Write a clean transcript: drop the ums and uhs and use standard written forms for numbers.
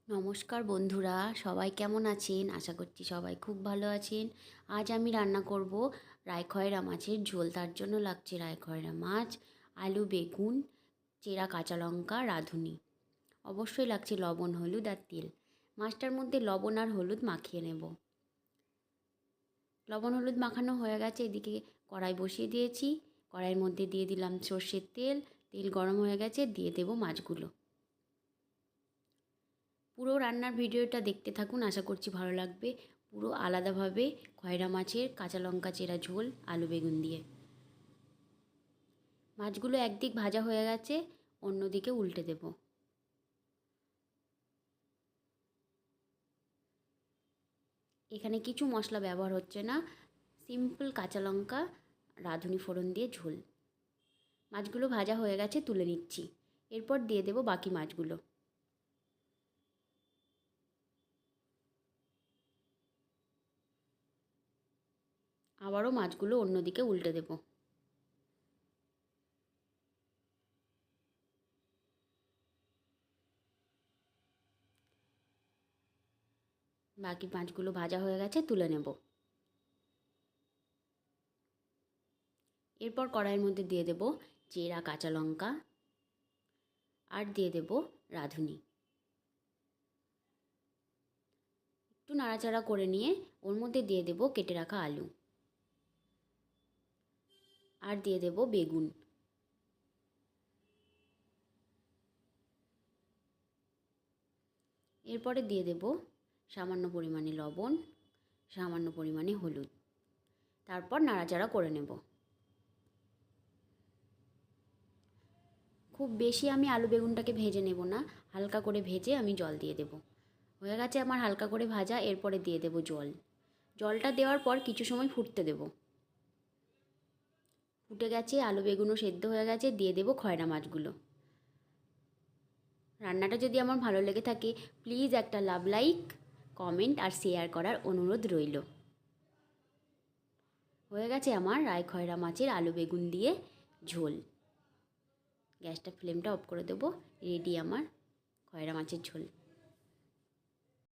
নমস্কার বন্ধুরা, সবাই কেমন আছেন? আশা করছি সবাই খুব ভালো আছেন। আজ আমি রান্না করব রায়খয়রা মাছের ঝোল। তার জন্য লাগছে রায়খয়রা মাছ, আলু, বেগুন, চেরা কাঁচা লঙ্কা, রাঁধুনি। অবশ্যই লাগছে লবণ, হলুদ আর তেল। মাছটার মধ্যে লবণ আর হলুদ মাখিয়ে নেব। লবণ হলুদ মাখানো হয়ে গেছে। এদিকে কড়াই বসিয়ে দিয়েছি। কড়াইয়ের মধ্যে দিয়ে দিলাম সর্ষের তেল। তেল গরম হয়ে গেছে, দিয়ে দেব মাছগুলো। পুরো রান্নার ভিডিওটা দেখতে থাকুন, আশা করছি ভালো লাগবে। পুরো আলাদাভাবে খয়রা মাছের কাঁচা লঙ্কা চেরা ঝোল আলু বেগুন দিয়ে। মাছগুলো একদিক ভাজা হয়ে গেছে, অন্যদিকে উল্টে দেব। এখানে কিছু মশলা ব্যবহার হচ্ছে না, সিম্পল কাঁচা লঙ্কা, রাঁধুনি ফোড়ন দিয়ে ঝোল। মাছগুলো ভাজা হয়ে গেছে, তুলে নিচ্ছি। এরপর দিয়ে দেব বাকি মাছগুলো। আবারও মাছগুলো অন্যদিকে উল্টে দেব। বাকি মাছগুলো ভাজা হয়ে গেছে, তুলে নেব। এরপর কড়াইয়ের মধ্যে দিয়ে দেব চেরা কাঁচা লঙ্কা আর দিয়ে দেব রাঁধুনি। একটু নাড়াচাড়া করে নিয়ে ওর মধ্যে দিয়ে দেব কেটে রাখা আলু আর দিয়ে দেব বেগুন। এরপরে দিয়ে দেব সামান্য পরিমাণে লবণ, সামান্য পরিমাণে হলুদ। তারপর নাড়াচাড়া করে নেব। খুব বেশি আমি আলু বেগুনটাকে ভেজে নেব না, হালকা করে ভেজে আমি জল দিয়ে দেব। হয়ে গেছে আমার হালকা করে ভাজা। এরপরে দিয়ে দেব জল। জলটা দেওয়ার পর কিছু সময় ফুটতে দেব। ফুটে গেছে, আলু বেগুনও সেদ্ধ হয়ে গেছে, দিয়ে দেব খয়রা মাছগুলো। রান্নাটা যদি আমার ভালো লেগে থাকে, প্লিজ একটা লাইক, কমেন্ট আর শেয়ার করার অনুরোধ রইল। হয়ে গেছে আমার রায়খয়রা মাছের আলু বেগুন দিয়ে ঝোল। গ্যাসটা ফ্লেমটা অফ করে দেবো। রেডি আমার খয়রা মাছের ঝোল।